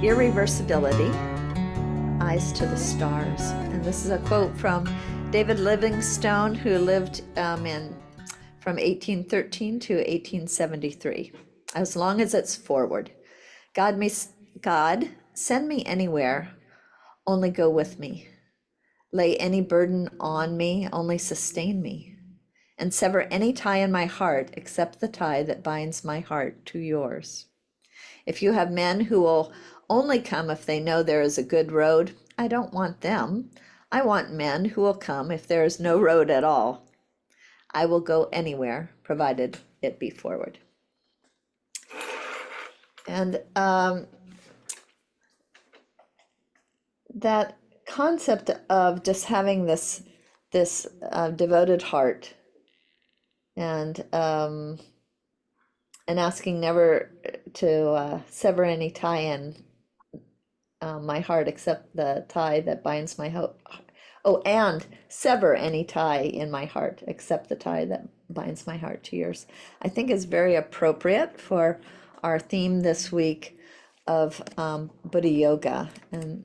irreversibility, eyes to the stars. And this is a quote from David Livingstone, who lived from 1813 to 1873. As long as it's forward. God, send me anywhere, only go with me. Lay any burden on me, only sustain me. And sever any tie in my heart except the tie that binds my heart to yours. If you have men who will only come if they know there is a good road, I don't want them. I want men who will come if there is no road at all. I will go anywhere, provided it be forward. And that concept of just having this devoted heart and asking never to sever any tie in my heart except the tie that binds my heart. Oh, and sever any tie in my heart except the tie that binds my heart to yours. I think is very appropriate for our theme this week of Buddha yoga, and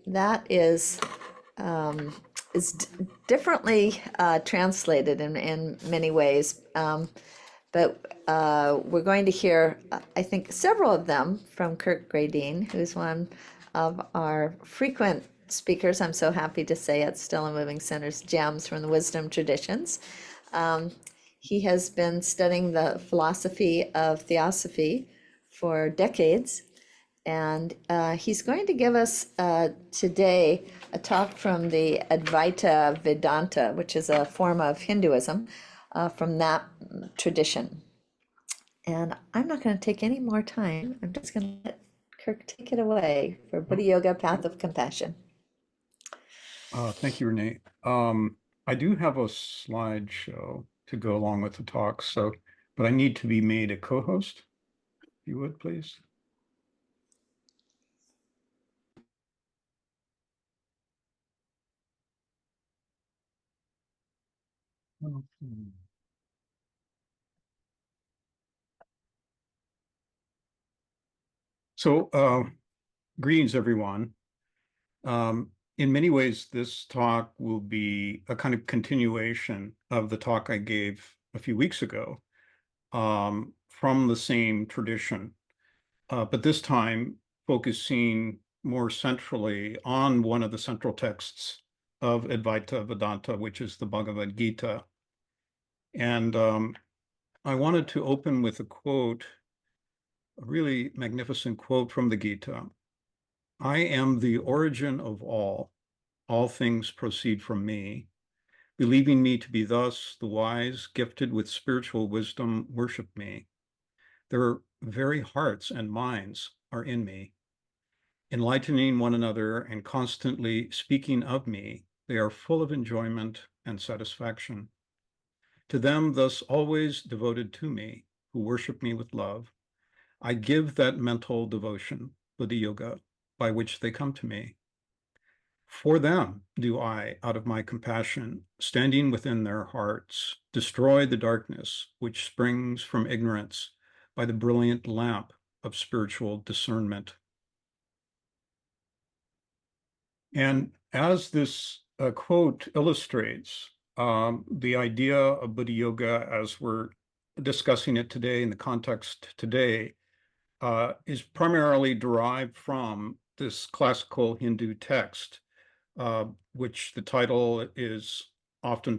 that is differently translated in many ways. But we're going to hear, I think, several of them from Kirk Gradine, who's one of our frequent speakers. I'm so happy to say at Still and Moving Center's Gems from the Wisdom Traditions. He has been studying the philosophy of theosophy for decades, and he's going to give us today a talk from the Advaita Vedanta, which is a form of Hinduism from that tradition. And I'm not going to take any more time. I'm just going to let Kirk take it away for Buddha Yoga Path of Compassion. Thank you, Renee. I do have a slideshow to go along with the talk, but I need to be made a co-host, if you would, please. So, greetings, everyone. In many ways, this talk will be a kind of continuation of the talk I gave a few weeks ago from the same tradition, but this time focusing more centrally on one of the central texts of Advaita Vedanta, which is the Bhagavad Gita. And I wanted to open with a quote, a really magnificent quote from the Gita. I am the origin of all things proceed from me. Believing me to be thus, the wise, gifted with spiritual wisdom, worship me. Their very hearts and minds are in me. Enlightening one another and constantly speaking of me, they are full of enjoyment and satisfaction. To them, thus always devoted to me, who worship me with love, I give that mental devotion, Buddhi yoga, by which they come to me. For them do I, out of my compassion, standing within their hearts, destroy the darkness which springs from ignorance by the brilliant lamp of spiritual discernment. And as this quote illustrates, the idea of Buddha yoga, as we're discussing it today in the context today, is primarily derived from this classical Hindu text, which the title is often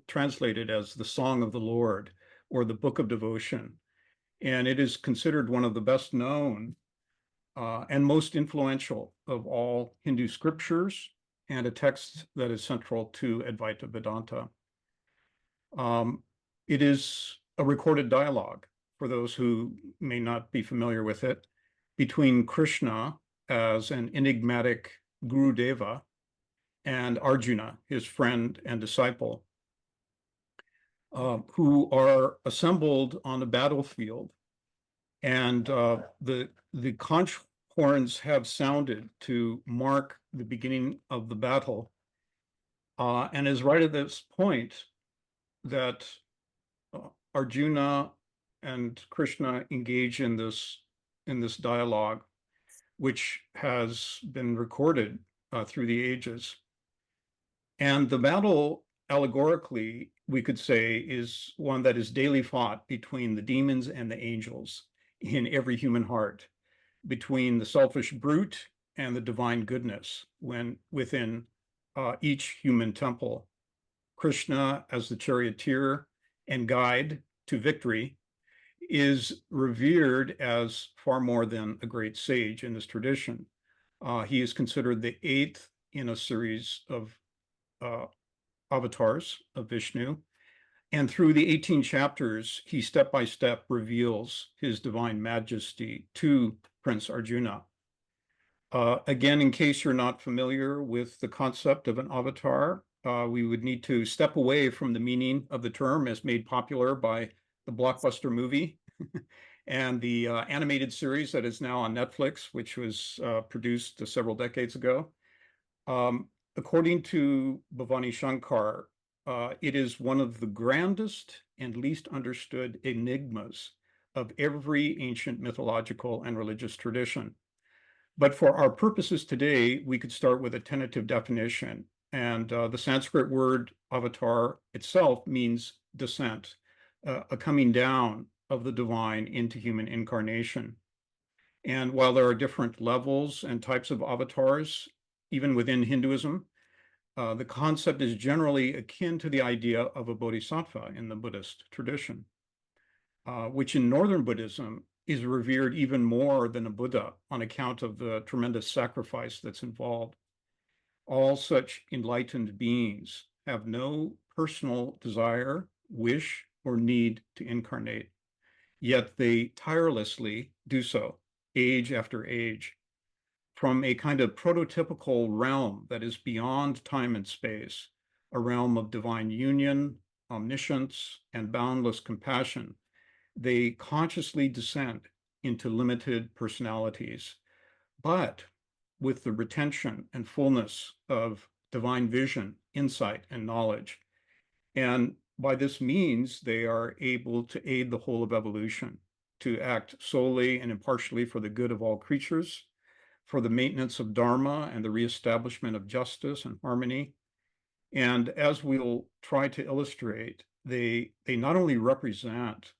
translated as the Song of the Lord or the Book of Devotion. And it is considered one of the best known and most influential of all Hindu scriptures, and a text that is central to Advaita Vedanta. It is a recorded dialogue, for those who may not be familiar with it, between Krishna as an enigmatic Guru Deva and Arjuna, his friend and disciple, who are assembled on a battlefield. And the conch horns have sounded to mark the beginning of the battle. And is right at this point that Arjuna and Krishna engage in this dialogue, which has been recorded through the ages. And the battle, allegorically, we could say, is one that is daily fought between the demons and the angels in every human heart, between the selfish brute and the divine goodness within each human temple. Krishna, as the charioteer and guide to victory, is revered as far more than a great sage in this tradition. He is considered the eighth in a series of uh, avatars of Vishnu. And through the 18 chapters, he step by step reveals his divine majesty to Prince Arjuna. Again, in case you're not familiar with the concept of an avatar, we would need to step away from the meaning of the term as made popular by the blockbuster movie and the animated series that is now on Netflix, which was produced several decades ago. According to Bhavani Shankar, it is one of the grandest and least understood enigmas of every ancient mythological and religious tradition. But for our purposes today, we could start with a tentative definition. And the Sanskrit word avatar itself means descent, a coming down of the divine into human incarnation. And while there are different levels and types of avatars, even within Hinduism, the concept is generally akin to the idea of a bodhisattva in the Buddhist tradition, which in Northern Buddhism is revered even more than a Buddha on account of the tremendous sacrifice that's involved. All such enlightened beings have no personal desire, wish, or need to incarnate, yet they tirelessly do so, age after age, from a kind of prototypical realm that is beyond time and space, a realm of divine union, omniscience, and boundless compassion. They consciously descend into limited personalities, but with the retention and fullness of divine vision, insight, and knowledge. And by this means, they are able to aid the whole of evolution, to act solely and impartially for the good of all creatures, for the maintenance of Dharma and the reestablishment of justice and harmony. And as we'll try to illustrate, they not only represent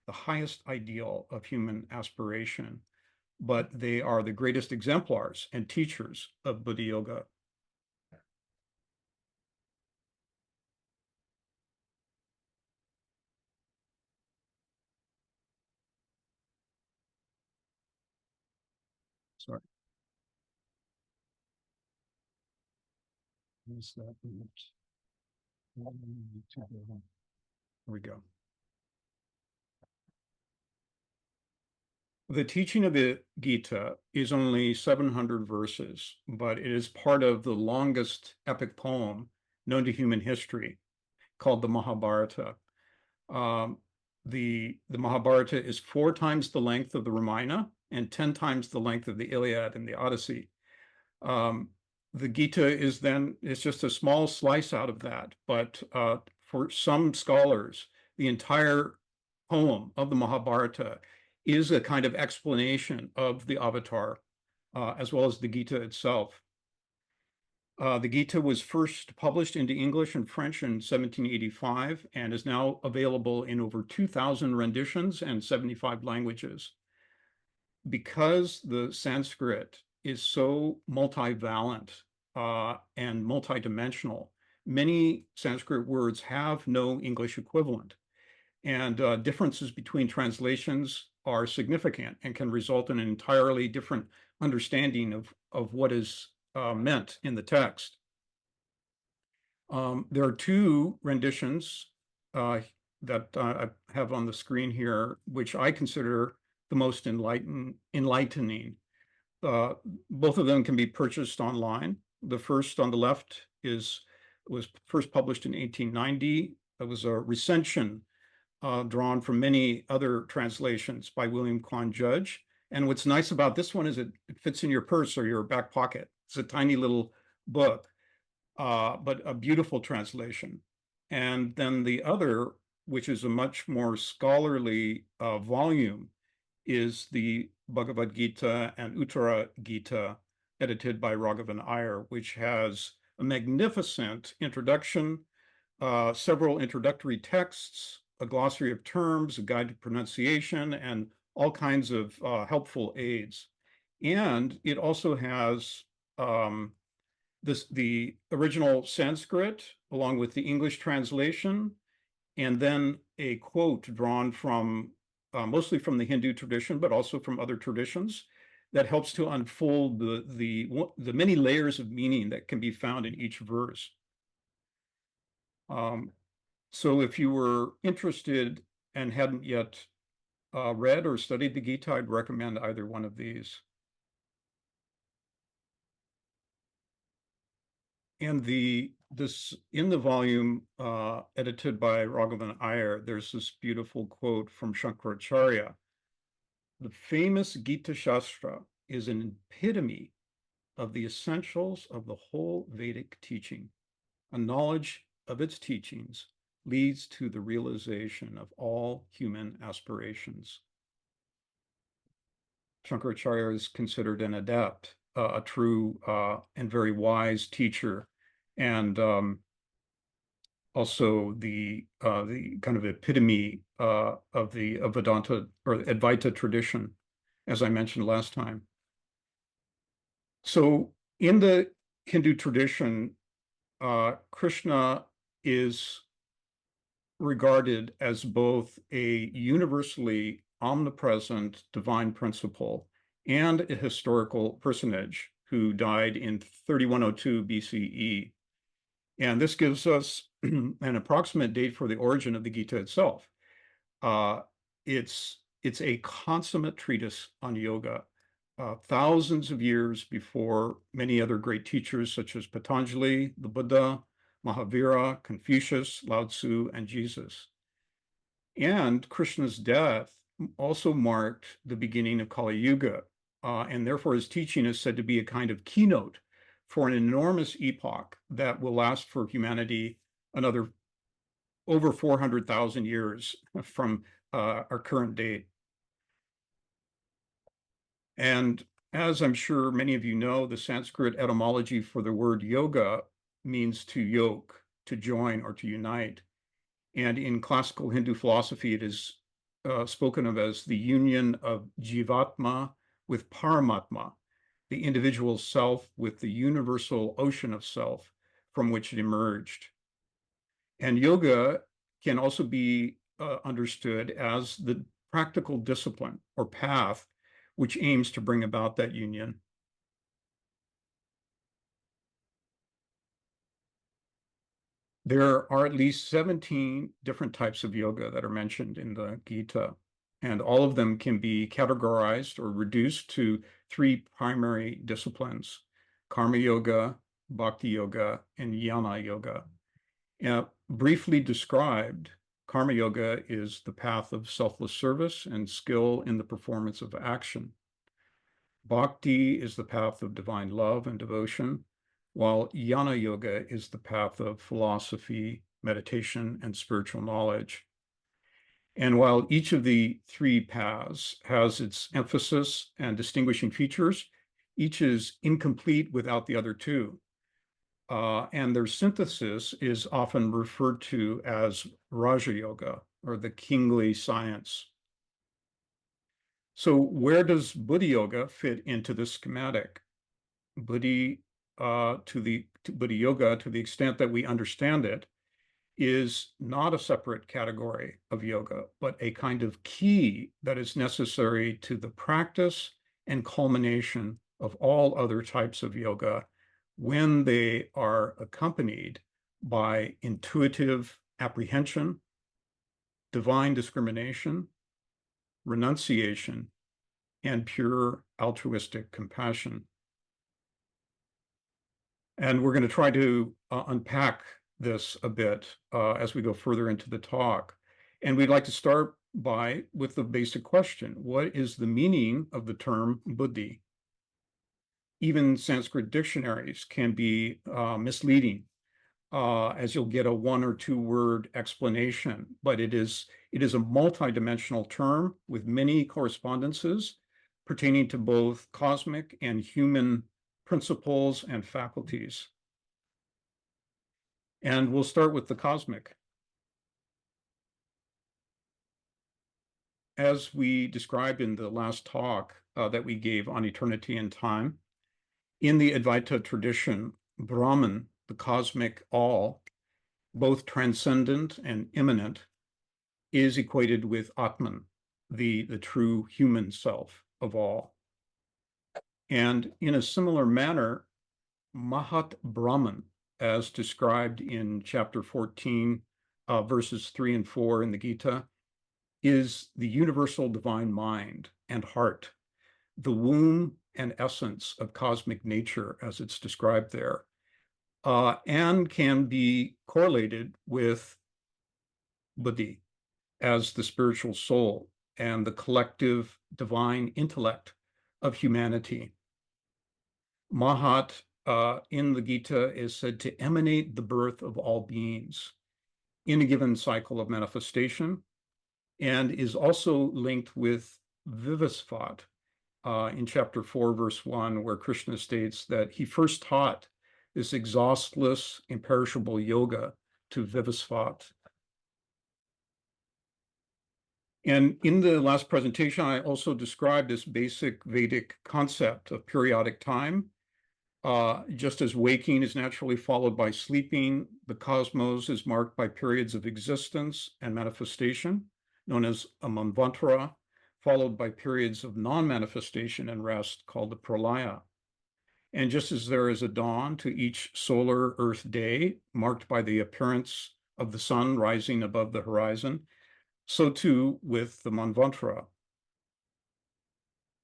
the highest ideal of human aspiration, but they are the greatest exemplars and teachers of Buddha Yoga. Sorry. Is that Here we go. The teaching of the Gita is only 700 verses, but it is part of the longest epic poem known to human history, called the Mahabharata. Um, the Mahabharata is 4 times the length of the Ramayana and 10 times the length of the Iliad and the Odyssey. The Gita is just a small slice out of that, but for some scholars, the entire poem of the Mahabharata is a kind of explanation of the avatar, as well as the Gita itself. The Gita was first published into English and French in 1785 and is now available in over 2,000 renditions and 75 languages. Because the Sanskrit is so multivalent and multidimensional, many Sanskrit words have no English equivalent. And differences between translations are significant and can result in an entirely different understanding of what is meant in the text. There are 2 renditions that I have on the screen here, which I consider the most enlightening. Both of them can be purchased online. The first on the left was first published in 1890. It was a recension drawn from many other translations by William Quan Judge. And what's nice about this one is it fits in your purse or your back pocket. It's a tiny little book, but a beautiful translation. And then the other, which is a much more scholarly volume, is the Bhagavad Gita and Uttara Gita, edited by Raghavan Iyer, which has a magnificent introduction, several introductory texts, a glossary of terms, a guide to pronunciation, and all kinds of helpful aids. And it also has the original Sanskrit, along with the English translation, and then a quote drawn from mostly from the Hindu tradition, but also from other traditions, that helps to unfold the many layers of meaning that can be found in each verse. So if you were interested and hadn't yet read or studied the Gita, I'd recommend either one of these. And in the volume edited by Raghavan Iyer, there's this beautiful quote from Shankaracharya. The famous Gita Shastra is an epitome of the essentials of the whole Vedic teaching. A knowledge of its teachings leads to the realization of all human aspirations. Shankaracharya is considered an adept, a true and very wise teacher, and also the kind of epitome of the Vedanta or Advaita tradition, as I mentioned last time. So in the Hindu tradition, Krishna is regarded as both a universally omnipresent divine principle and a historical personage who died in 3102 BCE. And this gives us an approximate date for the origin of the Gita itself. It's a consummate treatise on yoga, thousands of years before many other great teachers such as Patanjali, the Buddha, Mahavira, Confucius, Lao Tzu, and Jesus. And Krishna's death also marked the beginning of Kali Yuga, and therefore his teaching is said to be a kind of keynote for an enormous epoch that will last for humanity another over 400,000 years from our current date. And as I'm sure many of you know, the Sanskrit etymology for the word yoga means to yoke, to join, or to unite. And in classical Hindu philosophy, it is spoken of as the union of Jivatma with Paramatma, the individual self with the universal ocean of self from which it emerged. And yoga can also be understood as the practical discipline or path which aims to bring about that union. There are at least 17 different types of yoga that are mentioned in the Gita, and all of them can be categorized or reduced to three primary disciplines: karma yoga, bhakti yoga, and jnana yoga. Briefly described, karma yoga is the path of selfless service and skill in the performance of action. Bhakti is the path of divine love and devotion, while jnana yoga is the path of philosophy, meditation, and spiritual knowledge. And while each of the three paths has its emphasis and distinguishing features, each is incomplete without the other two. And their synthesis is often referred to as Raja Yoga, or the kingly science. So where does Buddhi Yoga fit into this schematic? Buddhi Buddhi Yoga, to the extent that we understand it, is not a separate category of yoga, but a kind of key that is necessary to the practice and culmination of all other types of yoga when they are accompanied by intuitive apprehension, divine discrimination, renunciation, and pure altruistic compassion. And we're going to try to unpack this a bit as we go further into the talk. And we'd like to start with the basic question: what is the meaning of the term Buddhi? Even Sanskrit dictionaries can be misleading, as you'll get a one or two word explanation, but it is a multidimensional term with many correspondences pertaining to both cosmic and human principles and faculties. And we'll start with the cosmic. As we described in the last talk that we gave on eternity and time, in the Advaita tradition, Brahman, the cosmic all, both transcendent and immanent, is equated with Atman, the true human self of all. And in a similar manner, Mahat Brahman, as described in chapter 14, verses 3 and 4 in the Gita, is the universal divine mind and heart, the womb and essence of cosmic nature, as it's described there, and can be correlated with Buddhi as the spiritual soul and the collective divine intellect of humanity. Mahat in the Gita is said to emanate the birth of all beings in a given cycle of manifestation, and is also linked with Vivasvat in chapter 4, verse 1, where Krishna states that he first taught this exhaustless, imperishable yoga to Vivasvat. And in the last presentation, I also described this basic Vedic concept of periodic time. Just as waking is naturally followed by sleeping, the cosmos is marked by periods of existence and manifestation, known as a manvantara, followed by periods of non-manifestation and rest called the pralaya. And just as there is a dawn to each solar Earth day, marked by the appearance of the sun rising above the horizon, so too with the manvantara.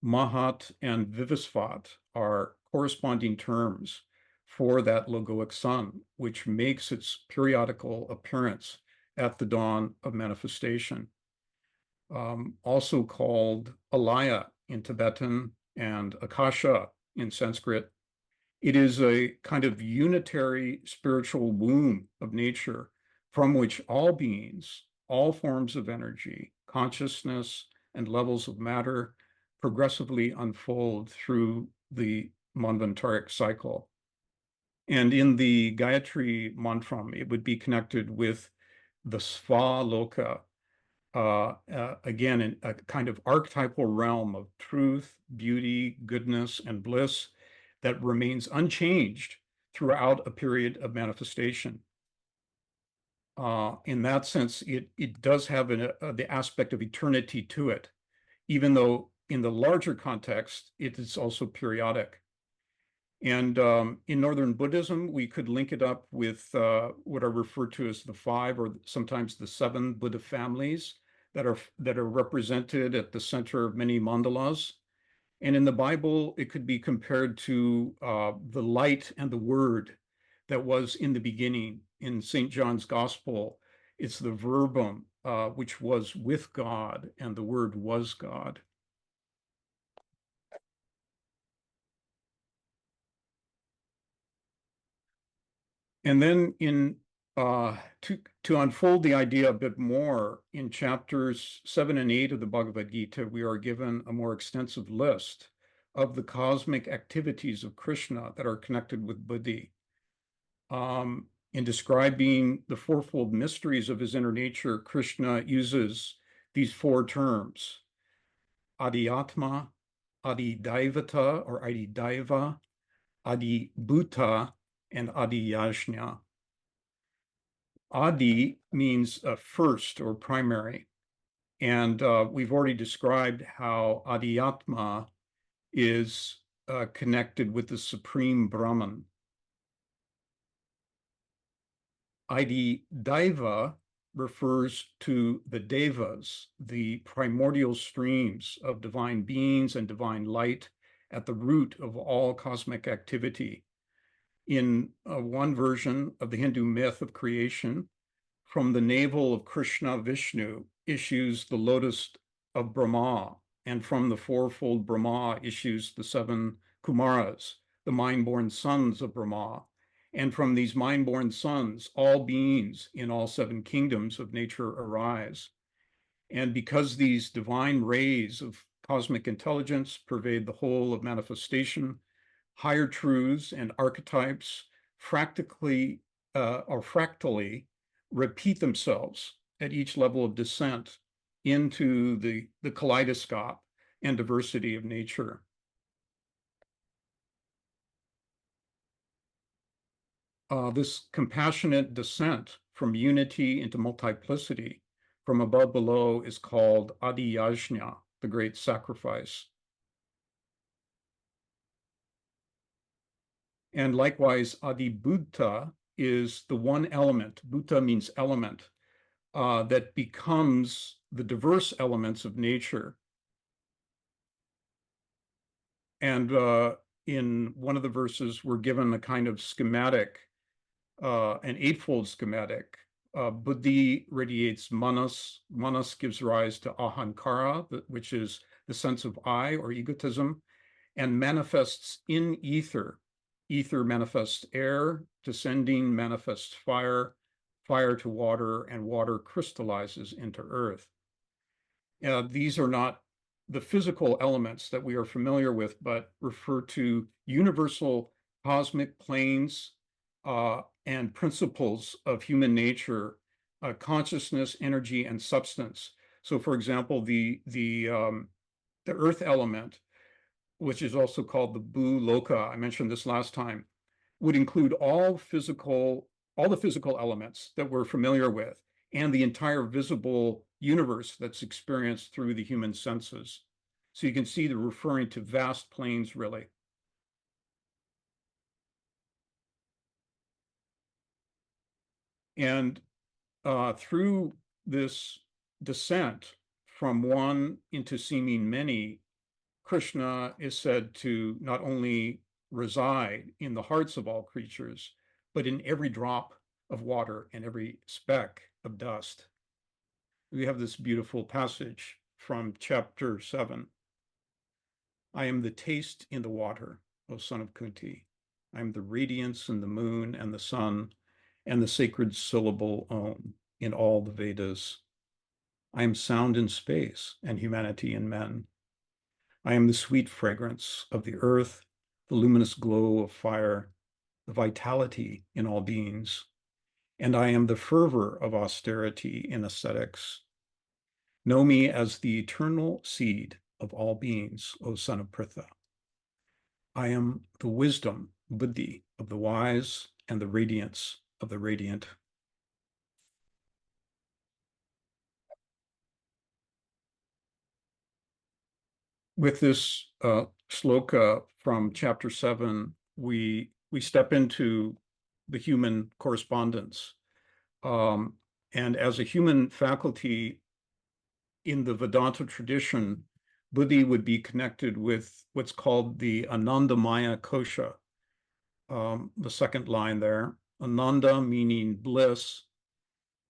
Mahat and Vivasvat are corresponding terms for that logoic sun, which makes its periodical appearance at the dawn of manifestation. Also called Alaya in Tibetan and Akasha in Sanskrit. It is a kind of unitary spiritual womb of nature from which all beings, all forms of energy, consciousness, and levels of matter progressively unfold through the manvantaric cycle. And in the Gayatri mantram, it would be connected with the Svaloka, again, a kind of archetypal realm of truth, beauty, goodness, and bliss that remains unchanged throughout a period of manifestation. In that sense, it does have the aspect of eternity to it, even though in the larger context, it is also periodic. And in Northern Buddhism, we could link it up with what are referred to as the 5 or sometimes the 7 Buddha families that are represented at the center of many mandalas. And in the Bible, it could be compared to the light and the word that was in the beginning. In St. John's Gospel, it's the verbum, which was with God, and the word was God. And then to unfold the idea a bit more, in chapters 7 and 8 of the Bhagavad Gita, we are given a more extensive list of the cosmic activities of Krishna that are connected with Buddhi. In describing the fourfold mysteries of his inner nature, Krishna uses these 4 terms: Adiyatma, Adidaivata or Adidaiva, Adibhuta, and Adiyajna. Adi means first or primary. And we've already described how Adiyatma is connected with the Supreme Brahman. Adidaiva refers to the devas, the primordial streams of divine beings and divine light at the root of all cosmic activity. In one version of the Hindu myth of creation, from the navel of Krishna Vishnu issues the lotus of Brahma, and from the fourfold Brahma issues the 7 Kumaras, the mind-born sons of Brahma. And from these mind-born sons, all beings in all 7 kingdoms of nature arise. And because these divine rays of cosmic intelligence pervade the whole of manifestation. Higher truths and archetypes fractally repeat themselves at each level of descent into the kaleidoscope and diversity of nature. This compassionate descent from unity into multiplicity, from above below, is called Adi Yajna, the great sacrifice. And likewise, Adi Buddha is the one element, Buddha means element, that becomes the diverse elements of nature. And in one of the verses, we're given a kind of schematic, an eightfold schematic. Buddhi radiates manas. Manas gives rise to ahankara, which is the sense of I or egotism, and manifests in ether. Ether manifests air, descending manifests fire, fire to water, and water crystallizes into earth. These are not the physical elements that we are familiar with, but refer to universal cosmic planes and principles of human nature, consciousness, energy, and substance. So, for example, the earth element, which is also called the Bu Loka, I mentioned this last time, would include all the physical elements that we're familiar with and the entire visible universe that's experienced through the human senses. So you can see they're referring to vast planes, really. And through this descent from one into seeming many, Krishna is said to not only reside in the hearts of all creatures, but in every drop of water and every speck of dust. We have this beautiful passage from chapter 7. I am the taste in the water, O son of Kunti. I am the radiance in the moon and the sun, and the sacred syllable Om in all the Vedas. I am sound in space and humanity in men. I am the sweet fragrance of the earth, the luminous glow of fire, the vitality in all beings, and I am the fervor of austerity in ascetics. Know me as the eternal seed of all beings, O son of Pritha. I am the wisdom, Buddhi, of the wise and the radiance of the radiant. With this sloka from chapter 7, we step into the human correspondence. And as a human faculty in the Vedanta tradition, Buddhi would be connected with what's called the Anandamaya Kosha, the second line there. Ananda meaning bliss,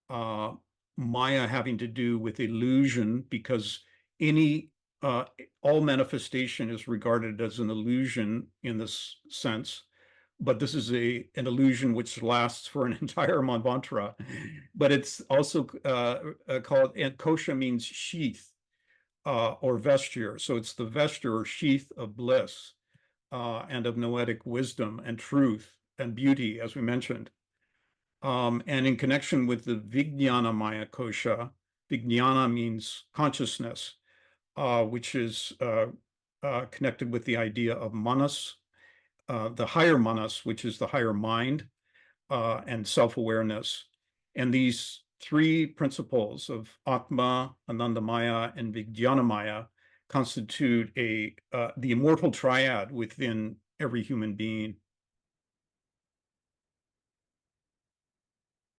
Maya having to do with illusion, because all manifestation is regarded as an illusion in this sense, but this is an illusion which lasts for an entire manvantara. But it's also called, and kosha means sheath or vesture. So it's the vesture or sheath of bliss and of noetic wisdom and truth and beauty, as we mentioned. And in connection with the Vijnana Maya Kosha, Vijnana means consciousness, which is connected with the idea of manas, the higher manas, which is the higher mind, and self-awareness. And these three principles of Atma, Anandamaya, and Vijnanamaya constitute the immortal triad within every human being.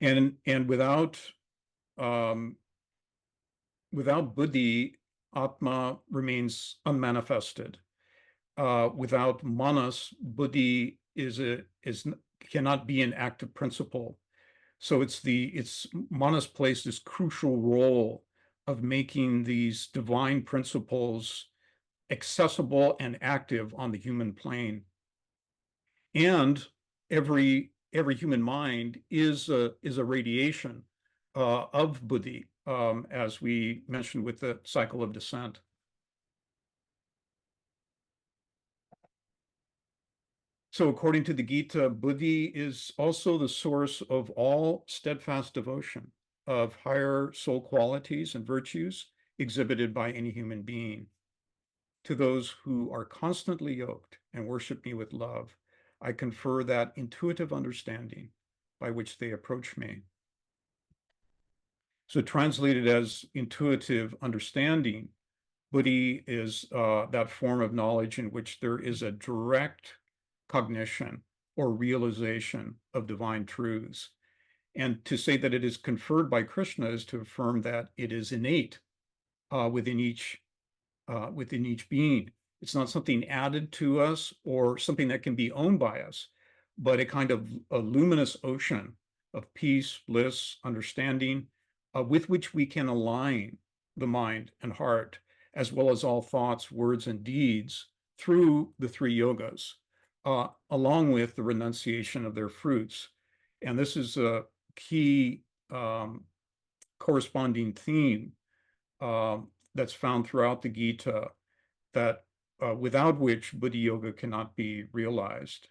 And without Buddhi, Atma remains unmanifested. Without manas, Buddhi cannot be an active principle. So it's manas plays this crucial role of making these divine principles accessible and active on the human plane. And every human mind is a radiation of Buddhi, as we mentioned with the cycle of descent. So according to the Gita, Buddhi is also the source of all steadfast devotion, of higher soul qualities and virtues exhibited by any human being. To those who are constantly yoked and worship me with love, I confer that intuitive understanding by which they approach me. So translated as intuitive understanding, Buddhi is that form of knowledge in which there is a direct cognition or realization of divine truths. And to say that it is conferred by Krishna is to affirm that it is innate within each being. It's not something added to us or something that can be owned by us, but a kind of a luminous ocean of peace, bliss, understanding, with which we can align the mind and heart, as well as all thoughts, words, and deeds through the three yogas, along with the renunciation of their fruits. And this is a key corresponding theme that's found throughout the Gita, that without which Buddhi Yoga cannot be realized.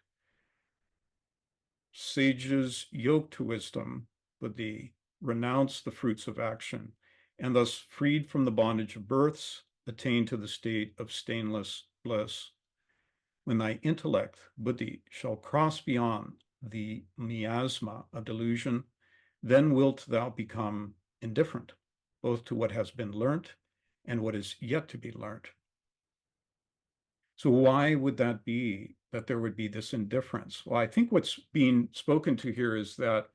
Sages yoked to wisdom, Buddhi, renounce the fruits of action, and thus freed from the bondage of births, attain to the state of stainless bliss. When thy intellect, Buddhi, shall cross beyond the miasma of delusion, then wilt thou become indifferent, both to what has been learnt and what is yet to be learnt. So why would that be, that there would be this indifference? Well, I think what's being spoken to here is that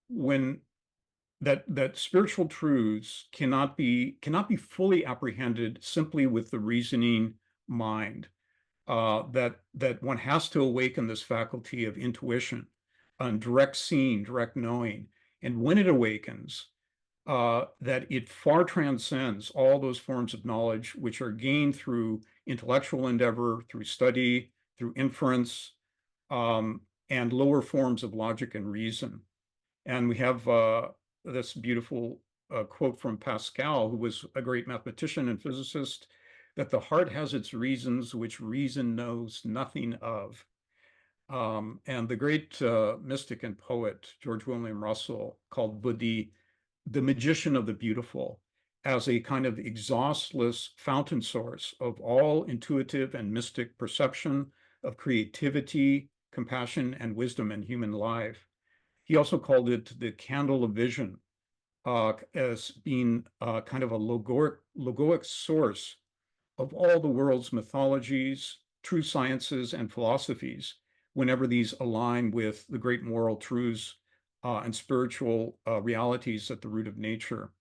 when that spiritual truths cannot be fully apprehended simply with the reasoning mind. That one has to awaken this faculty of intuition, direct seeing, direct knowing, and when it awakens, that it far transcends all those forms of knowledge which are gained through intellectual endeavor, through study, through inference, and lower forms of logic and reason. And we have this beautiful quote from Pascal, who was a great mathematician and physicist, that the heart has its reasons which reason knows nothing of. And the great mystic and poet, George William Russell, called Buddhi the magician of the beautiful, as a kind of exhaustless fountain source of all intuitive and mystic perception, of creativity, compassion, and wisdom in human life. He also called it the candle of vision, as being kind of a logoic source of all the world's mythologies, true sciences, and philosophies, whenever these align with the great moral truths and spiritual realities at the root of nature.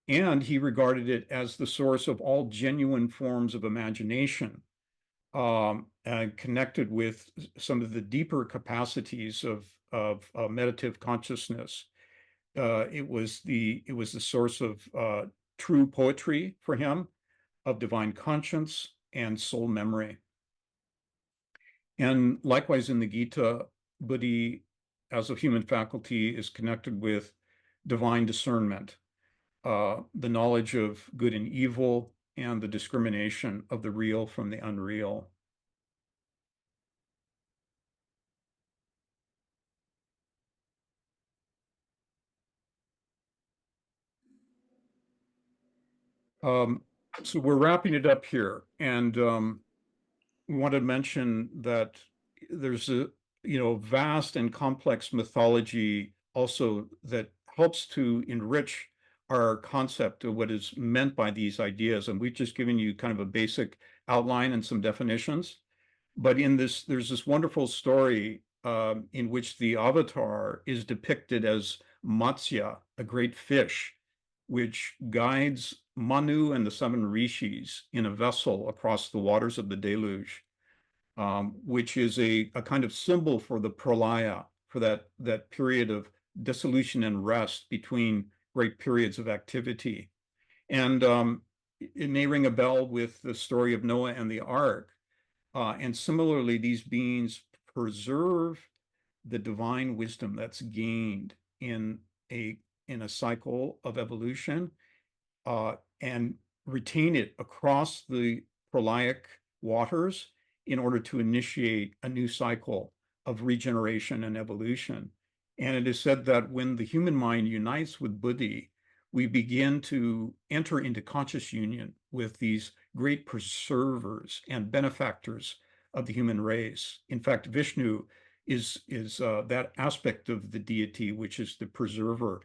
And he regarded it as the source of all genuine forms of imagination, and connected with some of the deeper capacities of meditative consciousness. It was the source of true poetry for him, of divine conscience and soul memory. And likewise in the Gita, Buddhi, as a human faculty, is connected with divine discernment, the knowledge of good and evil, and the discrimination of the real from the unreal. So we're wrapping it up here, and we want to mention that there's a vast and complex mythology also that helps to enrich our concept of what is meant by these ideas. And we've just given you kind of a basic outline and some definitions. But in this, there's this wonderful story in which the avatar is depicted as Matsya, a great fish, which guides Manu and the seven rishis in a vessel across the waters of the deluge, which is a kind of symbol for the pralaya, for that period of dissolution and rest between great periods of activity. And it may ring a bell with the story of Noah and the ark. And similarly, these beings preserve the divine wisdom that's gained in a cycle of evolution, and retain it across the prolaic waters, in order to initiate a new cycle of regeneration and evolution. And it is said that when the human mind unites with Buddhi, we begin to enter into conscious union with these great preservers and benefactors of the human race. In fact, Vishnu is that aspect of the deity, which is the preserver,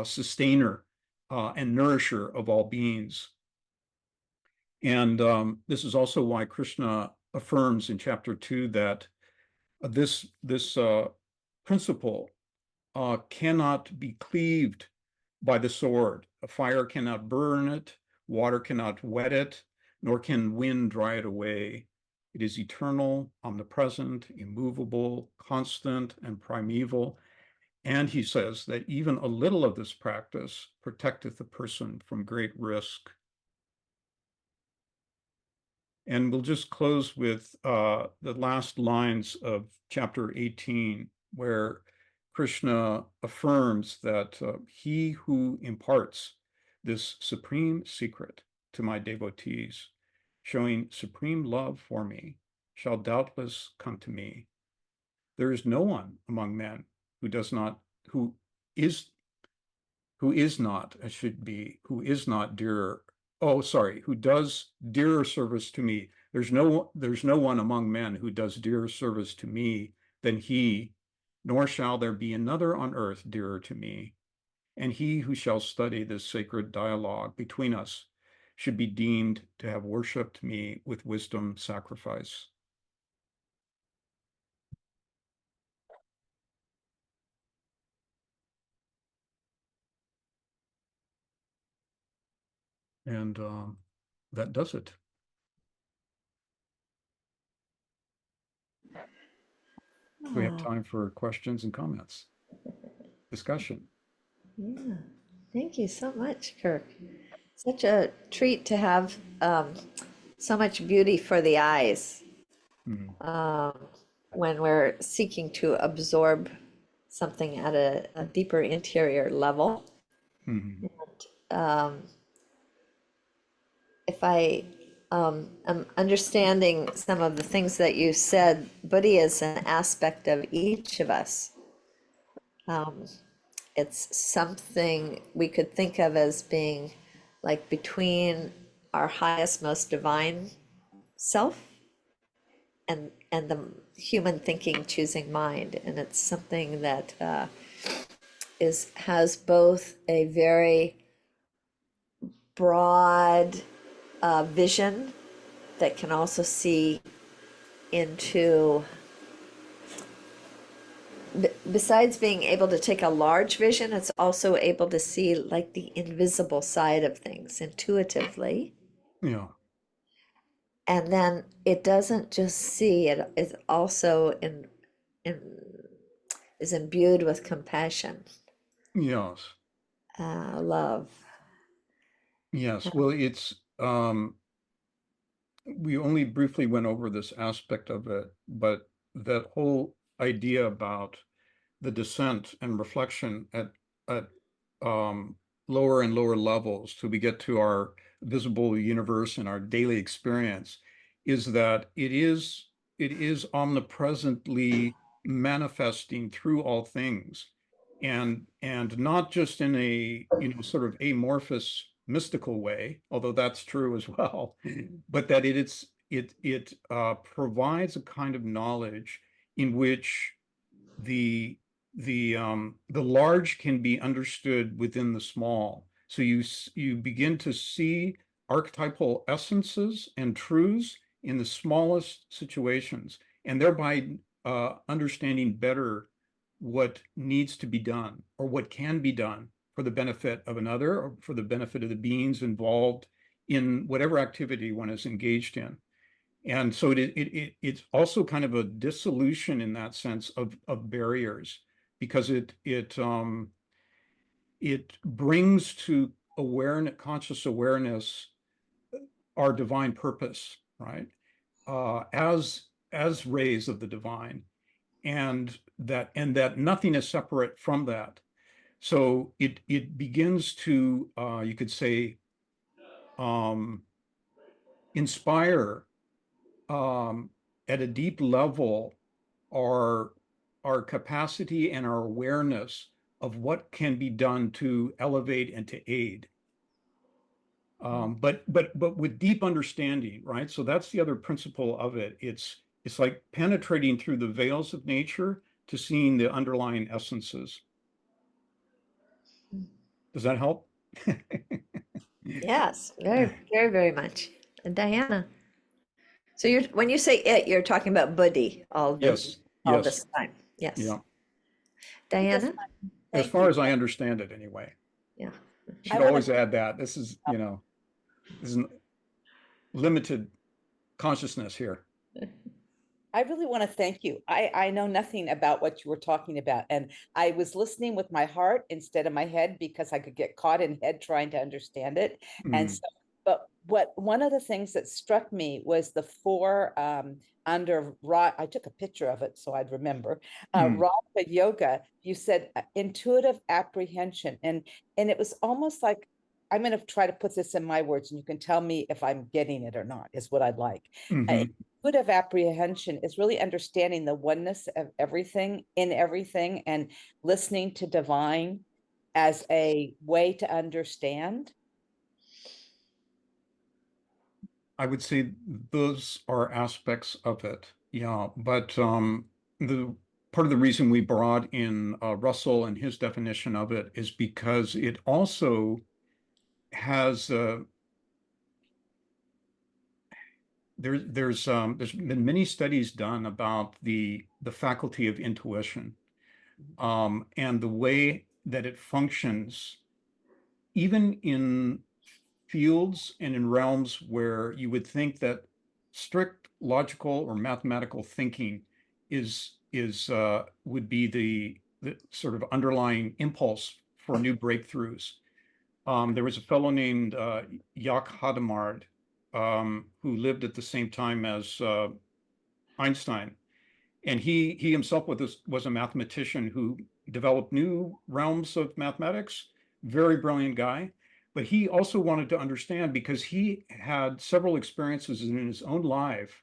sustainer, and nourisher of all beings. And this is also why Krishna affirms in chapter 2 that this principle cannot be cleaved by the sword. A fire cannot burn it, water cannot wet it, nor can wind dry it away. It is eternal, omnipresent, immovable, constant, and primeval. And he says that even a little of this practice protecteth the person from great risk. And we'll just close with the last lines of chapter 18, where Krishna affirms that he who imparts this supreme secret to my devotees, showing supreme love for me, shall doubtless come to me. There is no one among men who does not, who is not, it should be, who is not dearer. Oh, sorry, who does dearer service to me. There's no one among men who does dearer service to me than he, nor shall there be another on earth dearer to me. And he who shall study this sacred dialogue between us should be deemed to have worshipped me with wisdom sacrifice. And that does it. We have time for questions and comments, discussion. Yeah, thank you so much, Kirk. Such a treat to have so much beauty for the eyes Mm. when we're seeking to absorb something at a deeper interior level. Mhm. If I am understanding some of the things that you said, Buddhi is an aspect of each of us. It's something we could think of as being like between our highest, most divine self and the human thinking, choosing mind, and it's something that has both a very broad vision that can also see into besides being able to take a large vision, it's also able to see like the invisible side of things intuitively. Yeah. And then it doesn't just see it, is also in is imbued with compassion, Yes. love. Yes. Well, it's we only briefly went over this aspect of it, but that whole idea about the descent and reflection at um, lower and lower levels till we get to our visible universe and our daily experience is that it is omnipresently manifesting through all things and not just in a sort of amorphous mystical way, although that's true as well, but that it provides a kind of knowledge in which the the large can be understood within the small. So you begin to see archetypal essences and truths in the smallest situations, and thereby understanding better what needs to be done or what can be done for the benefit of another or for the benefit of the beings involved in whatever activity one is engaged in. And so it's also kind of a dissolution in that sense of barriers, because it brings to awareness, conscious awareness, our divine purpose, right? As rays of the divine, and that nothing is separate from that. So it begins to you could say inspire um, at a deep level, our capacity and our awareness of what can be done to elevate and to aid. But with deep understanding, right? So that's the other principle of it. It's like penetrating through the veils of nature to seeing the underlying essences. Does that help? Yes, very, very, very much. And Diana. So you're when you say it, you're talking about Buddhi Yes, all yes, this time. Yes. yeah. I just Diana? want to As thank far you. as I understand it, anyway. Yeah. I Should want always to. add that. This is, this is limited consciousness here. I really want to thank you. I know nothing about what you were talking about, and I was listening with my heart instead of my head because I could get caught in head trying to understand it. And Mm, so, but what one of the things that struck me was the four under Ra. I took a picture of it so I'd remember. mm, Raja Yoga. You said intuitive apprehension, and it was almost like I'm going to try to put this in my words, and you can tell me if I'm getting it or not. Is what I'd like. hmm. Intuitive apprehension is really understanding the oneness of everything in everything and listening to divine as a way to understand. I would say those are aspects of it. Yeah, but the part of the reason we brought in Russell and his definition of it is because it also has there's been many studies done about the faculty of intuition, and the way that it functions, even in fields and in realms where you would think that strict logical or mathematical thinking is would be the sort of underlying impulse for new breakthroughs. There was a fellow named Jacques Hadamard, who lived at the same time as Einstein, and he himself was a mathematician who developed new realms of mathematics. Very brilliant guy, but he also wanted to understand because he had several experiences in his own life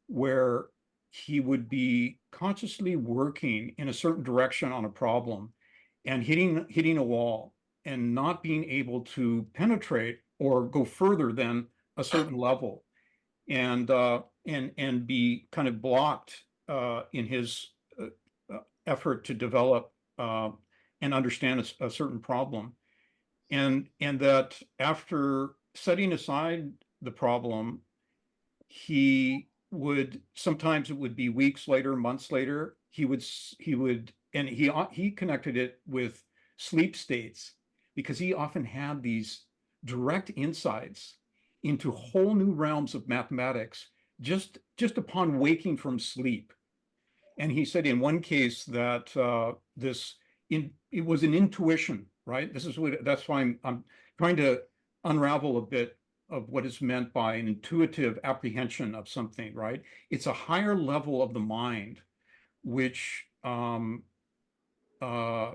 where he would be consciously working in a certain direction on a problem and hitting a wall and not being able to penetrate or go further than a certain level, and be kind of blocked in his uh, effort to develop and understand a certain problem, and that after setting aside the problem, he would sometimes it would be weeks later, months later, he would and he connected it with sleep states because he often had these direct insights into whole new realms of mathematics just upon waking from sleep. And he said in one case that it was an intuition, right? That's why I'm trying to unravel a bit of what is meant by an intuitive apprehension of something, right? It's a higher level of the mind, which uh,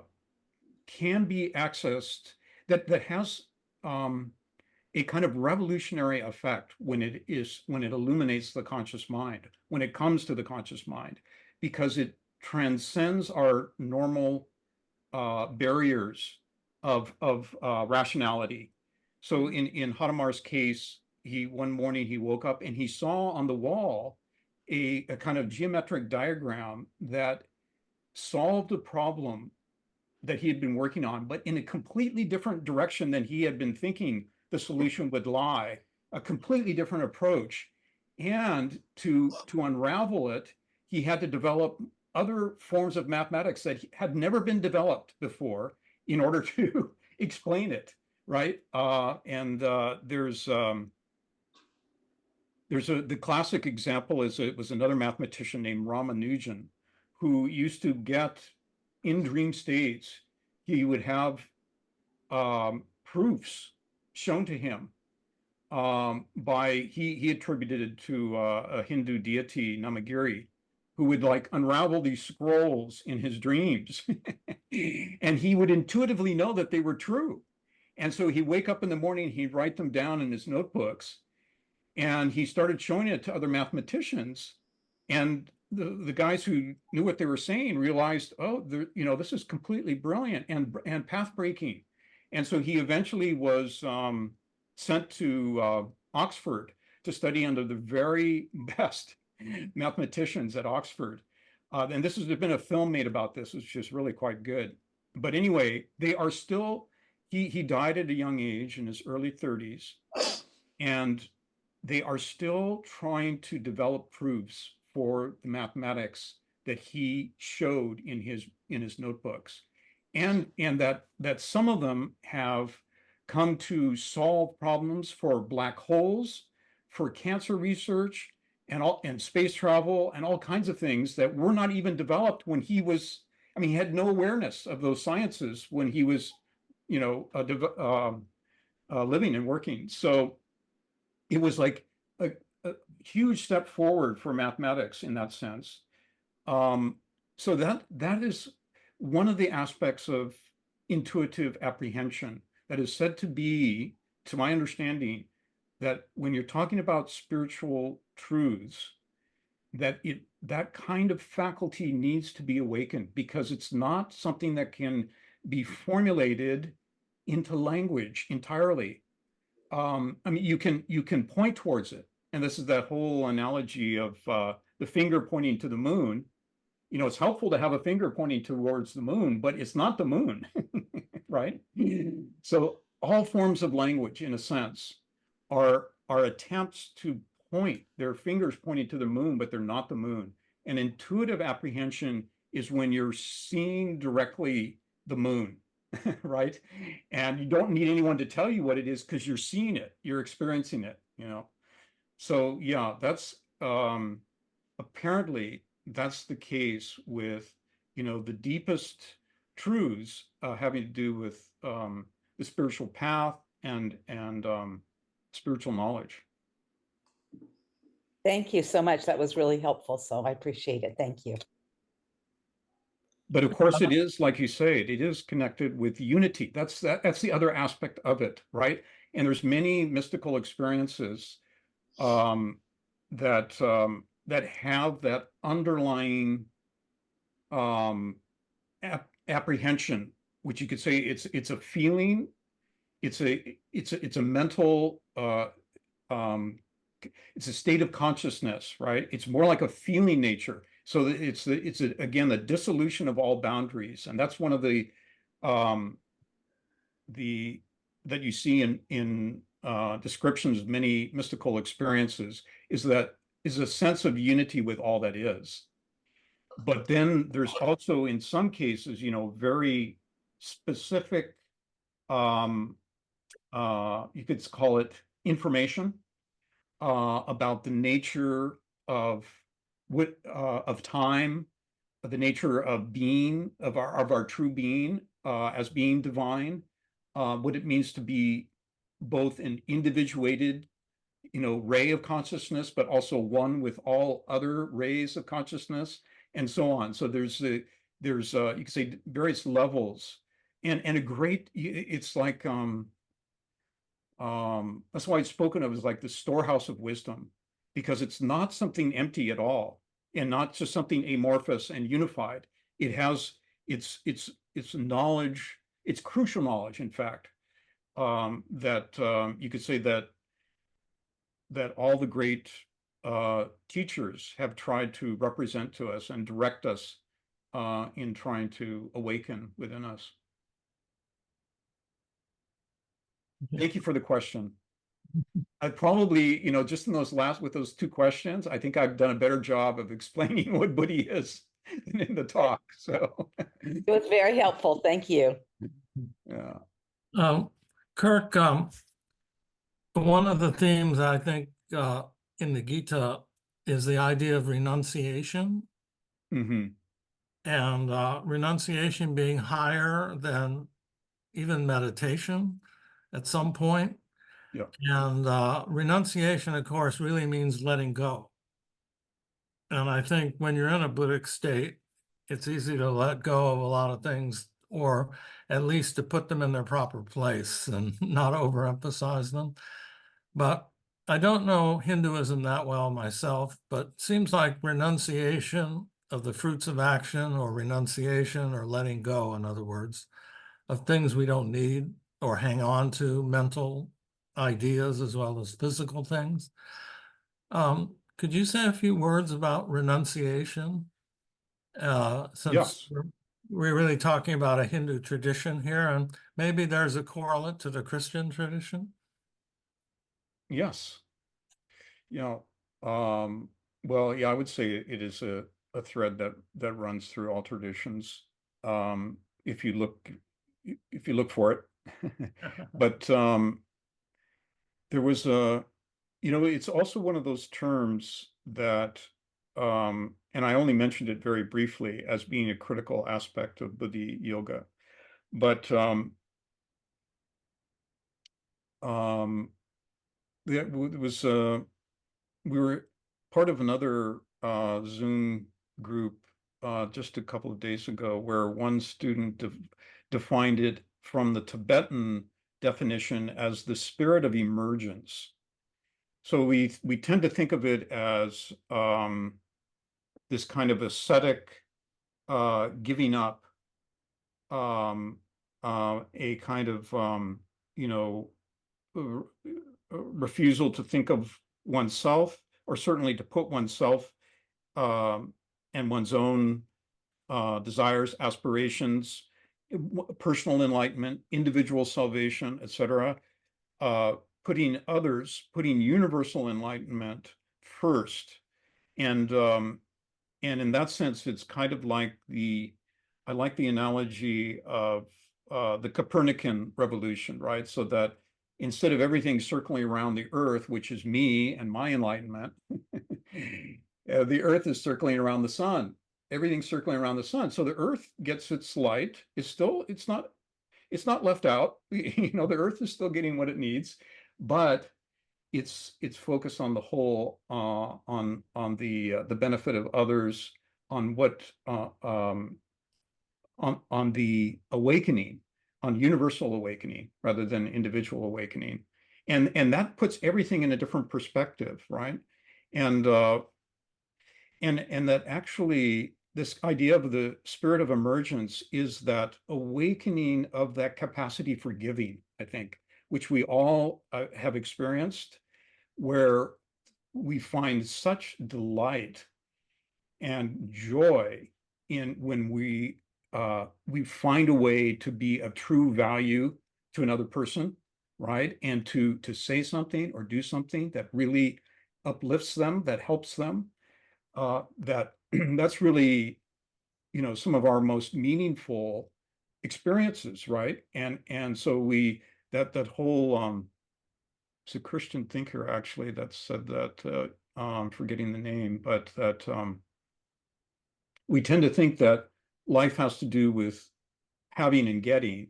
can be accessed, that has um, a kind of revolutionary effect when it illuminates the conscious mind, when it comes to the conscious mind, because it transcends our normal barriers of rationality. So in Hadamar's case, he one morning he woke up and he saw on the wall a kind of geometric diagram that solved a problem that he had been working on, but in a completely different direction than he had been thinking the solution would lie, a completely different approach. And to unravel it, he had to develop other forms of mathematics that had never been developed before in order to explain it, right? The classic example is it was another mathematician named Ramanujan who used to get in dream states, he would have proofs shown to him by he attributed it to a Hindu deity Namagiri, who would like unravel these scrolls in his dreams, and he would intuitively know that they were true. And so he'd wake up in the morning, he'd write them down in his notebooks, and he started showing it to other mathematicians, And the guys who knew what they were saying realized, oh, this is completely brilliant and path breaking. And so he eventually was sent to Oxford to study under the very best mathematicians at Oxford. And there's been a film made about this, which is really quite good. But anyway, they are still, he died at a young age in his early 30s, and they are still trying to develop proofs for the mathematics that he showed in his notebooks, and that some of them have come to solve problems for black holes, for cancer research, and space travel, and all kinds of things that were not even developed when he was. I mean, he had no awareness of those sciences when he was, living and working. So it was like a huge step forward for mathematics in that sense. So that is one of the aspects of intuitive apprehension that is said to be, to my understanding, that when you're talking about spiritual truths, that kind of faculty needs to be awakened, because it's not something that can be formulated into language entirely. I mean, you can point towards it, and this is that whole analogy of the finger pointing to the moon. It's helpful to have a finger pointing towards the moon, but it's not the moon, right? So all forms of language, in a sense, are attempts to point their fingers pointing to the moon, but they're not the moon. And intuitive apprehension is when you're seeing directly the moon, right? And you don't need anyone to tell you what it is, because you're seeing it, you're experiencing it, So yeah, that's apparently that's the case with, the deepest truths having to do with the spiritual path and spiritual knowledge. Thank you so much. That was really helpful. So I appreciate it. Thank you. But of course, it is, like you say, it is connected with unity. That's the other aspect of it, right? And there's many mystical experiences that have that underlying apprehension, which you could say it's a feeling, it's a mental, it's a state of consciousness, right? It's more like a feeling nature. So it's again the dissolution of all boundaries, and that's one of the that you see in descriptions of many mystical experiences, is a sense of unity with all that is. But then there's also, in some cases, very specific, you could call it information about the nature of time, of the nature of being, of our true being as being divine, what it means to be both an individuated, ray of consciousness, but also one with all other rays of consciousness, and so on. So there's you could say various levels, and a great, it's like that's why it's spoken of as like the storehouse of wisdom, because it's not something empty at all, and not just something amorphous and unified. It has it's knowledge, it's crucial knowledge, in fact, that you could say that all the great teachers have tried to represent to us and direct us in trying to awaken within us. Thank you for the question. I probably, just in with those two questions, I think I've done a better job of explaining what Buddhi is in the talk. So it was very helpful. Thank you. Yeah. Kirk, one of the themes I think in the Gita is the idea of renunciation. Mm-hmm. And renunciation being higher than even meditation at some point. Yeah. And renunciation, of course, really means letting go. And I think when you're in a Buddhic state, it's easy to let go of a lot of things, or at least to put them in their proper place and not overemphasize them. But I don't know Hinduism that well myself, but seems like renunciation of the fruits of action, or renunciation or letting go, in other words, of things we don't need or hang on to, mental ideas as well as physical things. Could you say a few words about renunciation? Since Yes. we're really talking about a Hindu tradition here, and maybe there's a correlate to the Christian tradition. Yes. Yeah. Well, yeah, I would say it is a thread that runs through all traditions. If you look for it. But there was it's also one of those terms that and I only mentioned it very briefly as being a critical aspect of Buddhi yoga. But it was we were part of another Zoom group just a couple of days ago, where one student defined it from the Tibetan definition as the spirit of emergence. So we tend to think of it as this kind of ascetic giving up, a kind of refusal to think of oneself, or certainly to put oneself and one's own desires, aspirations, personal enlightenment, individual salvation, etc., putting universal enlightenment first. And in that sense, it's kind of like I like the analogy of the Copernican revolution, right? So that instead of everything circling around the Earth, which is me and my enlightenment, the Earth is circling around the sun. Everything's circling around the sun. So the Earth gets its light. It's not left out. The Earth is still getting what it needs, but it's focused on the whole, on the benefit of others, on what on the awakening, on universal awakening rather than individual awakening, and that puts everything in a different perspective, right? And that actually this idea of the spirit of emergence is that awakening of that capacity for giving, I think, which we all have experienced, where we find such delight and joy in when we find a way to be of true value to another person, right? And to say something or do something that really uplifts them, that helps them. That that's really, some of our most meaningful experiences, right? And so that whole it's a Christian thinker actually that said that, I'm forgetting the name, but that we tend to think that life has to do with having and getting,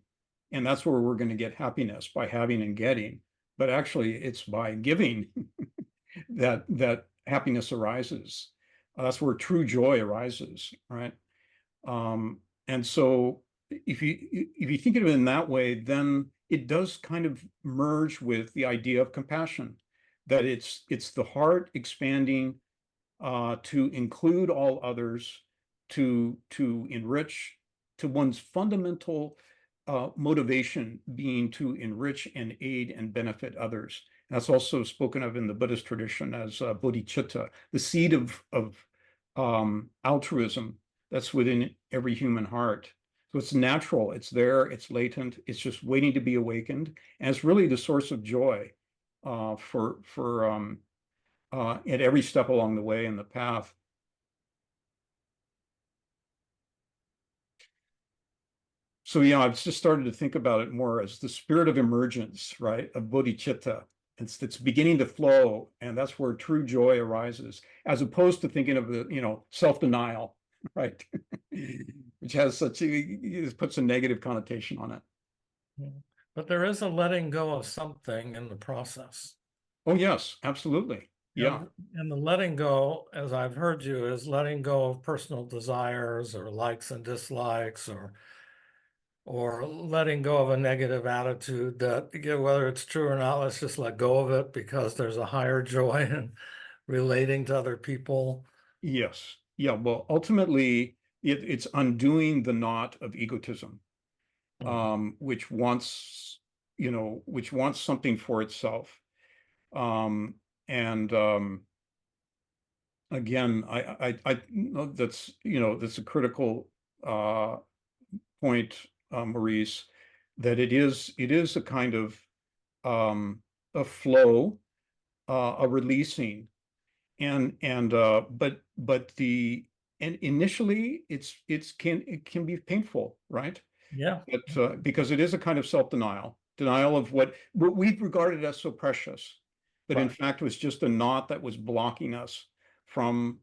and that's where we're going to get happiness, by having and getting. But actually, it's by giving that happiness arises. That's where true joy arises, right? And so if you think of it in that way, then it does kind of merge with the idea of compassion, that it's the heart expanding to include all others, to enrich, to one's fundamental motivation being to enrich and aid and benefit others. That's also spoken of in the Buddhist tradition as bodhicitta, the seed of altruism that's within every human heart. So it's natural, it's there, it's latent, it's just waiting to be awakened, and it's really the source of joy for at every step along the way in the path. So yeah, I've just started to think about it more as the spirit of emergence, right, of bodhicitta. It's beginning to flow, and that's where true joy arises, as opposed to thinking of the self-denial, right, which has it puts a negative connotation on it. But there is a letting go of something in the process. Oh yes, absolutely. Yeah. And the letting go, as I've heard you, is letting go of personal desires or likes and dislikes, or or letting go of a negative attitude that, whether it's true or not, let's just let go of it because there's a higher joy in relating to other people. Yes. Yeah. Well, ultimately, it's undoing the knot of egotism, which wants, which wants something for itself. And again, I know that's a critical point, Maurice, that it is a kind of a flow, a releasing, and initially it can be painful, right? Yeah. But because it is a kind of denial of what we regarded as so precious, but in Right. fact was just a knot that was blocking us from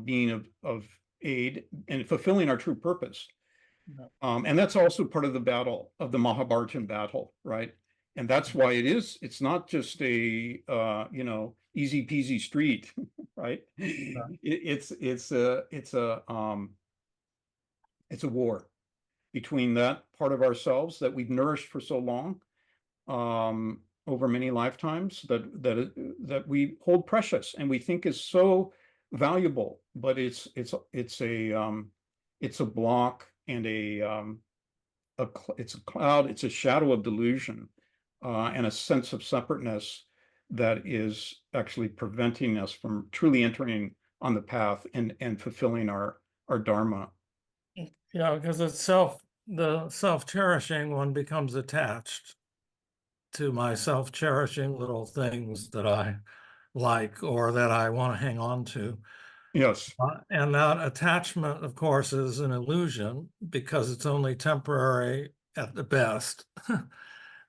being of aid and fulfilling our true purpose. And that's also part of the battle of the Mahabharatan battle, right? And that's why it's not just a easy peasy street, right? It's a war between that part of ourselves that we've nourished for so long, over many lifetimes, that we hold precious and we think is so valuable, but it's a block and it's a cloud, it's a shadow of delusion, and a sense of separateness that is actually preventing us from truly entering on the path and fulfilling our dharma. Yeah, because the self-cherishing one becomes attached to my self-cherishing little things that I like or that I want to hang on to. Yes. And that attachment, of course, is an illusion because it's only temporary at the best,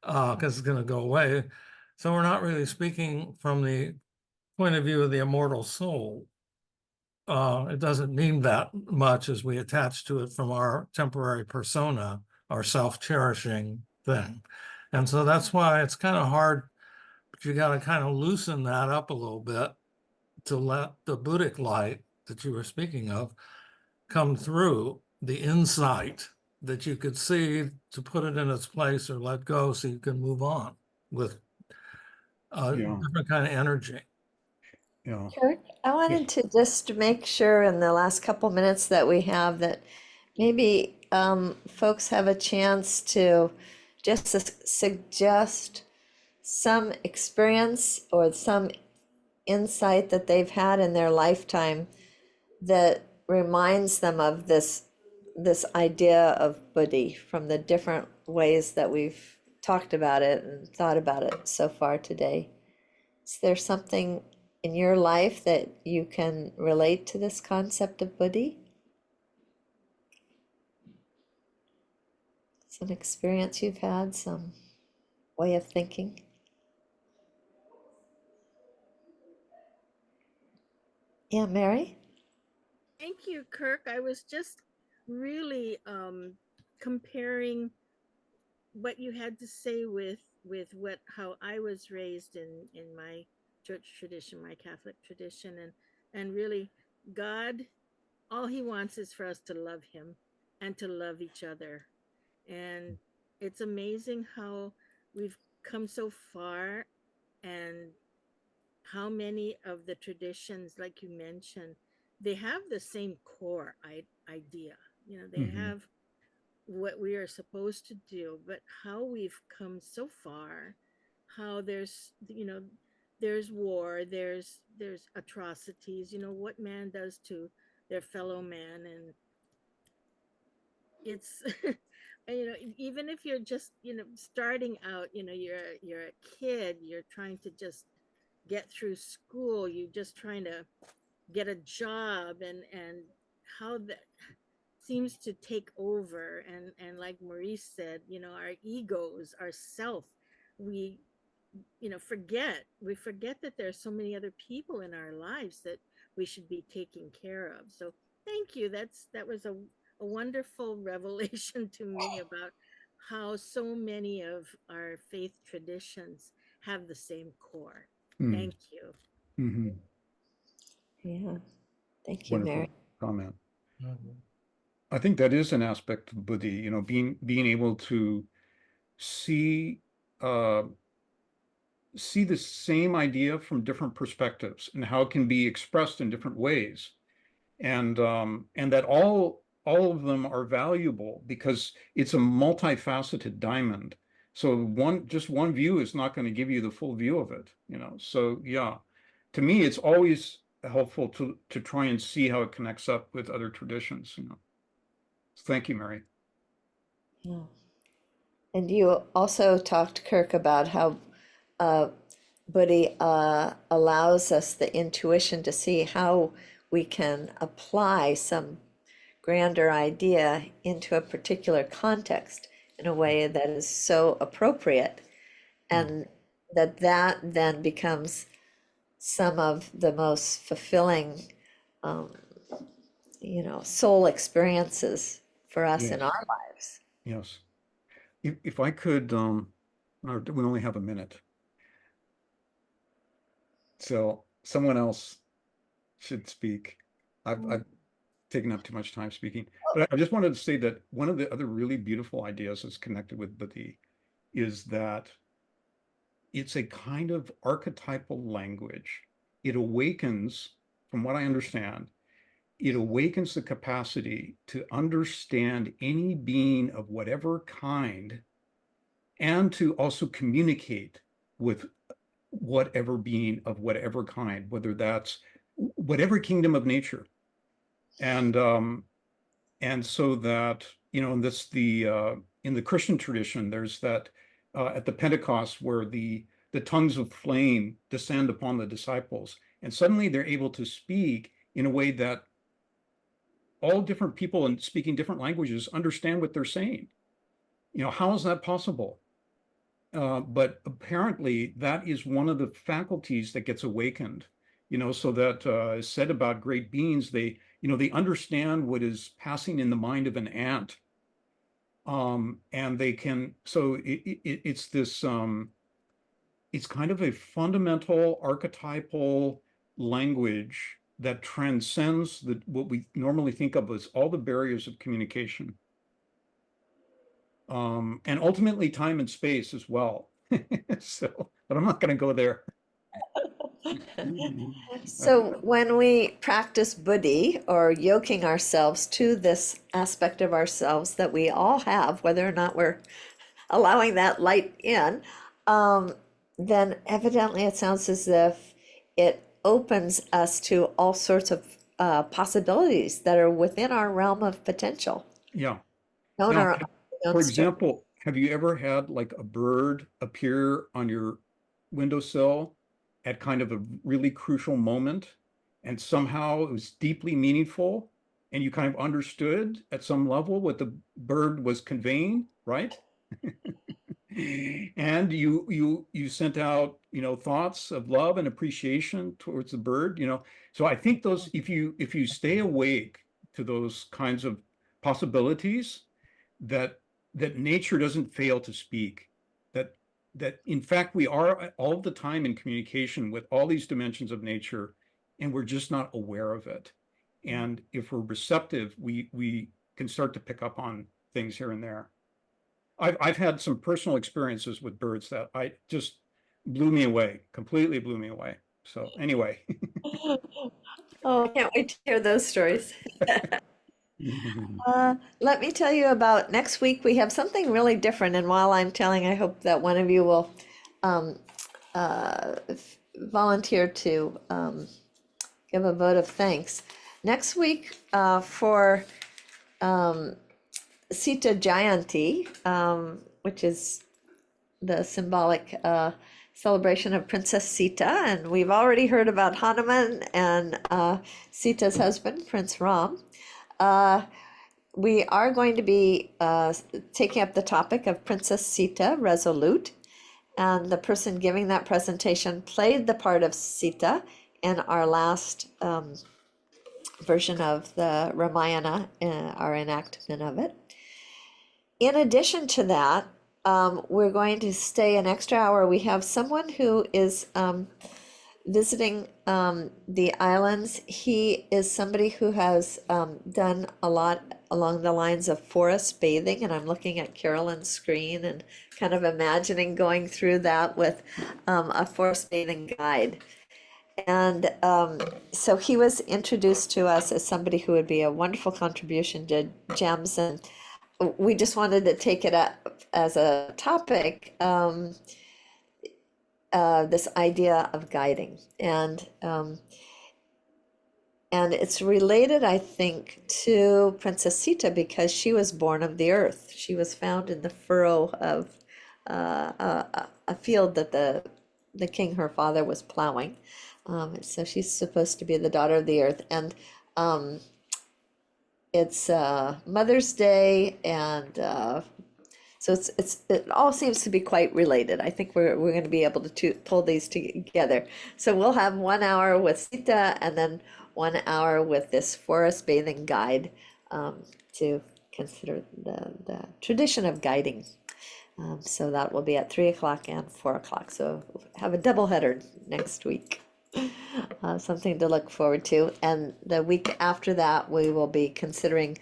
because it's going to go away. So we're not really speaking from the point of view of the immortal soul. It doesn't mean that much as we attach to it from our temporary persona, our self-cherishing thing. And so that's why it's kind of hard, but you got to kind of loosen that up a little bit to let the Buddhic light that you were speaking of come through, the insight that you could see to put it in its place or let go so you can move on with a Yeah. different kind of energy. Yeah. Kirk, I wanted to just make sure in the last couple minutes that we have that maybe folks have a chance to just suggest some experience or some insight that they've had in their lifetime that reminds them of this idea of Buddhi from the different ways that we've talked about it and thought about it so far today. Is there something in your life that you can relate to this concept of Buddhi? Some experience you've had, some way of thinking? Yeah, Mary? Thank you, Kirk. I was just really comparing what you had to say with what how I was raised in my church tradition, my Catholic tradition, and really God, all he wants is for us to love him and to love each other. And it's amazing how we've come so far and how many of the traditions, like you mentioned, they have the same core idea. You know, they have what we are supposed to do, but how we've come so far, how there's, there's war, there's atrocities, what man does to their fellow man. And it's even if you're just starting out, you're a kid, you're trying to just get through school, you just trying to get a job, and how that seems to take over. And like Maurice said, our egos, our self, we forget that there's so many other people in our lives that we should be taking care of. So thank you. That was a wonderful revelation to me about how so many of our faith traditions have the same core. Thank you. Mm-hmm. Yeah. Thank you, Wonderful Mary. comment. I think that is an aspect of Buddhi, being able to see uh, see the same idea from different perspectives and how it can be expressed in different ways, and that all of them are valuable because it's a multifaceted diamond. So just one view is not going to give you the full view of it. So yeah, to me, it's always helpful to try and see how it connects up with other traditions. So thank you, Mary. Yeah. And you also talked, Kirk, about how uh, Buddhi allows us the intuition to see how we can apply some grander idea into a particular context in a way that is so appropriate, and that then becomes some of the most fulfilling, um, soul experiences for us in Yes. our lives. Yes. If I could, we only have a minute, so someone else should speak. I've taken up too much time speaking, but I just wanted to say that one of the other really beautiful ideas that's connected with Buddhi is that it's a kind of archetypal language. It awakens, from what I understand, it awakens the capacity to understand any being of whatever kind and to also communicate with whatever being of whatever kind, whether that's whatever kingdom of nature. And so that, in the Christian tradition, there's that at the Pentecost where the tongues of flame descend upon the disciples, and suddenly they're able to speak in a way that all different people and speaking different languages understand what they're saying. How is that possible? But apparently that is one of the faculties that gets awakened, so that is said about great beings. They understand what is passing in the mind of an ant. And they can, so it's this, it's kind of a fundamental archetypal language that transcends what we normally think of as all the barriers of communication. And ultimately time and space as well. So, but I'm not going to go there. So when we practice Buddhi or yoking ourselves to this aspect of ourselves that we all have, whether or not we're allowing that light in, then evidently it sounds as if it opens us to all sorts of possibilities that are within our realm of potential. Yeah. Known Now, or for unknown story. example, have you ever had like a bird appear on your windowsill at kind of a really crucial moment, and somehow it was deeply meaningful, and you kind of understood at some level what the bird was conveying, right? And you sent out, thoughts of love and appreciation towards the bird. So I think those, if you stay awake to those kinds of possibilities, that nature doesn't fail to speak, that in fact we are all the time in communication with all these dimensions of nature, and we're just not aware of it. And if we're receptive, we can start to pick up on things here and there. I've had some personal experiences with birds that I just blew me away, completely blew me away. So anyway. Oh, I can't wait to hear those stories. Let me tell you about next week. We have something really different, and while I'm telling, I hope that one of you will um, volunteer to give a vote of thanks. Next week for Sita Jayanti, which is the symbolic celebration of Princess Sita, and we've already heard about Hanuman and Sita's husband, Prince Ram. We are going to be taking up the topic of Princess Sita, Resolute, and the person giving that presentation played the part of Sita in our last version of the Ramayana, our enactment of it. In addition to that, we're going to stay an extra hour. We have someone who is visiting the islands. He is somebody who has done a lot along the lines of forest bathing, and I'm looking at Carolyn's screen and kind of imagining going through that with a forest bathing guide. And so he was introduced to us as somebody who would be a wonderful contribution to GEMS, and we just wanted to take it up as a topic, this idea of guiding. And it's related, I think, to Princess Sita because she was born of the earth. She was found in the furrow of a field that the king, her father, was plowing. So she's supposed to be the daughter of the earth. And it's Mother's Day, and so it all seems to be quite related. I think we're going to be able to pull these together. So we'll have 1 hour with Sita and then 1 hour with this forest bathing guide to consider the tradition of guiding. So that will be at 3 o'clock and 4 o'clock. So have a double header next week. Something to look forward to. And the week after that, we will be considering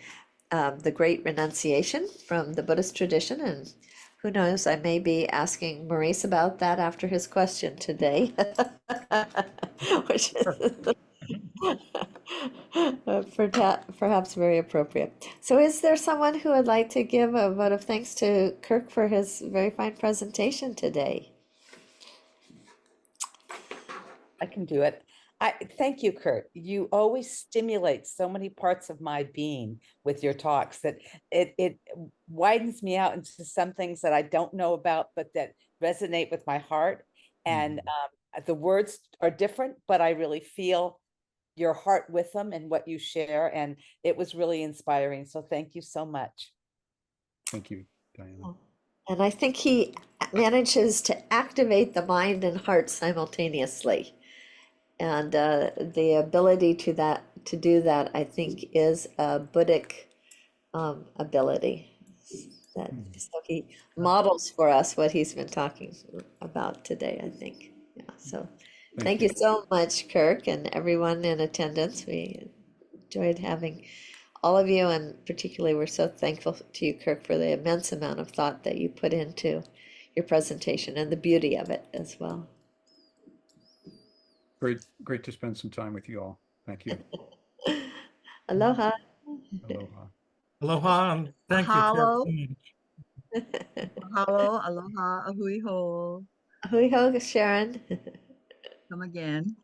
the Great Renunciation from the Buddhist tradition. And who knows, I may be asking Maurice about that after his question today. Which is perhaps very appropriate. So is there someone who would like to give a vote of thanks to Kirk for his very fine presentation today? I can do it. Thank you, Kurt. You always stimulate so many parts of my being with your talks that it widens me out into some things that I don't know about, but that resonate with my heart. And the words are different, but I really feel your heart with them and what you share. And it was really inspiring. So thank you so much. Thank you, Diana. And I think he manages to activate the mind and heart simultaneously. And the ability to do that, I think, is a Buddhic ability. So he models for us what he's been talking about today, I think. Yeah. So thank you so much, Kirk, and everyone in attendance. We enjoyed having all of you, and particularly we're so thankful to you, Kirk, for the immense amount of thought that you put into your presentation and the beauty of it as well. Great to spend some time with you all. Thank you. Aloha. Aloha. Aloha, and thank you, Kirk, Mahalo. so much. Mahalo, aloha, ahui ho. Hui ho, Sharon. Come again.